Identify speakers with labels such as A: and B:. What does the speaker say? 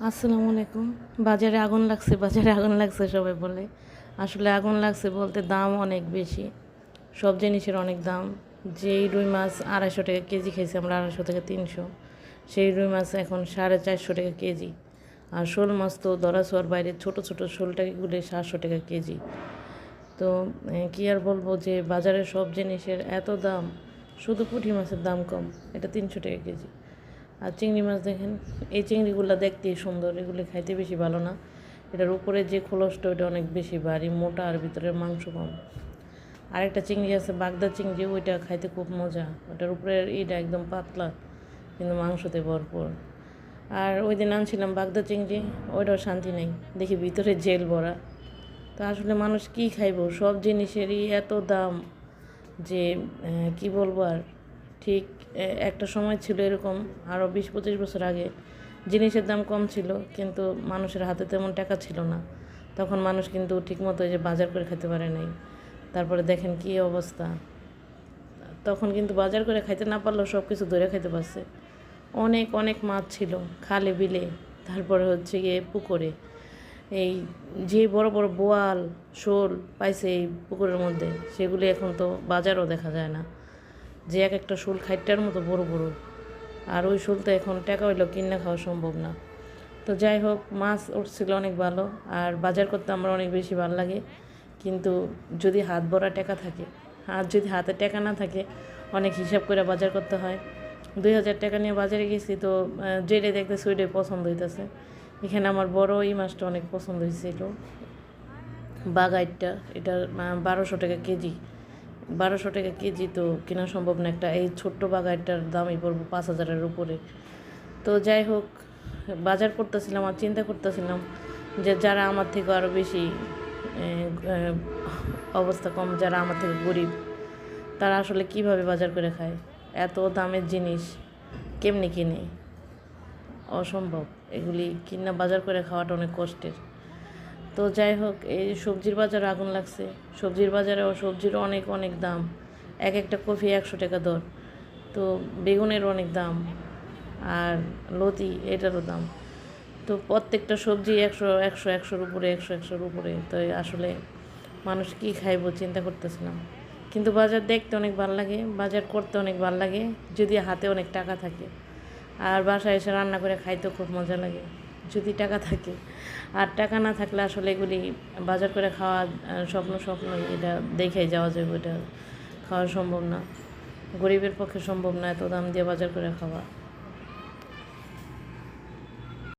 A: আসসালামু আলাইকুম। বাজারে আগুন লাগছে, বাজারে আগুন লাগছে সবাই বলে। আসলে আগুন লাগছে বলতে দাম অনেক বেশি, সব জিনিসের অনেক দাম। যেই রুই মাছ 250 টাকা কেজি খাইছি আমরা, 250 থেকে 300, সেই রুই মাছ এখন 450 টাকা কেজি। আর শোল মাছ তো ধরা ছোঁয়ার বাইরে, ছোটো ছোটো শোলটাগুলো 700 টাকা কেজি। তো কী আর বলবো যে বাজারের সব জিনিসের এত দাম, শুধু পুঁটি মাছের দাম কম, এটা 300 টাকা কেজি। আর চিংড়ি মাছ দেখেন, এই চিংড়িগুলো দেখতেই সুন্দর, এগুলো খাইতে বেশি ভালো না। এটার উপরে যে খোলসটা ওইটা অনেক বেশি ভারী মোটা, আর ভিতরের মাংস কম। আরেকটা চিংড়ি আছে বাগদা চিংড়ি, ওইটা খাইতে খুব মজা, ওটার উপরের ইটা একদম পাতলা কিন্তু মাংসতে ভরপুর। আর ওই দিন আনছিলাম বাগদা চিংড়ি, ওইটাও শান্তি নেই, দেখি ভিতরে জেল ভরা। তো আসলে মানুষ কি খাইব, সব জিনিসেরই এত দাম যে কি বলবো আর। ঠিক একটা সময় ছিল এরকম, আরও 20-25 বছর আগে জিনিসের দাম কম ছিল, কিন্তু মানুষের হাতে তেমন টাকা ছিল না। তখন মানুষ কিন্তু ঠিকমতো যে বাজার করে খেতে পারে নাই। তারপরে দেখেন কী অবস্থা। তখন কিন্তু বাজার করে খাইতে না পারলেও সব কিছু ধরে খাইতে পারছে। অনেক অনেক মাছ ছিল খালে বিলে, তারপরে হচ্ছে গিয়ে পুকুরে। এই যে বড় বড় বোয়াল শোল পাইছে এই পুকুরের মধ্যে, সেগুলি এখন তো বাজারও দেখা যায় না। যে এক একটা শোল খাইটার মতো বড় বড়, আর ওই শোল তো এখন টাকা হইলেও কিনে খাওয়া সম্ভব না। তো যাই হোক, মাছ উঠছিল অনেক ভালো, আর বাজার করতে আমার অনেক বেশি ভালো লাগে। কিন্তু যদি হাত ভরা টাকা থাকে, আর যদি হাতে টাকা না থাকে, অনেক হিসাব করে বাজার করতে হয়। 2000 টাকা নিয়ে বাজারে গেছি, তো যেটাই দেখতেছি ওইটাই পছন্দ হইতেছে। এখানে আমার বড় এই মাছটা অনেক পছন্দ হয়েছিল, বাগাইটটা। এটা 1200 টাকা কেজি। 1200 টাকা কেজি তো কেনা সম্ভব না, একটা এই ছোট্ট বাগাইটার দামই পড়বো 5000-এর উপরে। তো যাই হোক, বাজার করতেছিলাম আর চিন্তা করতেছিলাম যে যারা আমার থেকে আরও বেশি অবস্থা কম, যারা আমার থেকে গরিব, তারা আসলে কিভাবে বাজার করে খায়। এত দামের জিনিস কেমনি কিনে, অসম্ভব। এগুলি কিনা বাজার করে খাওয়াটা অনেক কষ্টের। তো যাই হোক, এই সবজির বাজারে আগুন লাগছে। সবজির বাজারেও সবজিরও অনেক অনেক দাম। এক একটা কপি 100 টাকা দর। তো বেগুনেরও অনেক দাম, আর লতি এটারও দাম। তো প্রত্যেকটা সবজি 100-100-100-100-র উপরে, 100-100-র উপরে। তো আসলে মানুষ কী খাইব চিন্তা করতেছিলাম। কিন্তু বাজার দেখতে অনেক ভালো লাগে, বাজার করতে অনেক ভালো লাগে, যদি হাতে অনেক টাকা থাকে। আর বাসায় এসে রান্না করে খাইতেও খুব মজা লাগে যদি টাকা থাকে। আর টাকা না থাকলে আসলে এগুলি বাজার করে খাওয়া স্বপ্নই, এটা দেখেই যাওয়া যাবে, এটা খাওয়া সম্ভব না। গরিবের পক্ষে সম্ভব না এত দাম দিয়ে বাজার করে খাওয়া।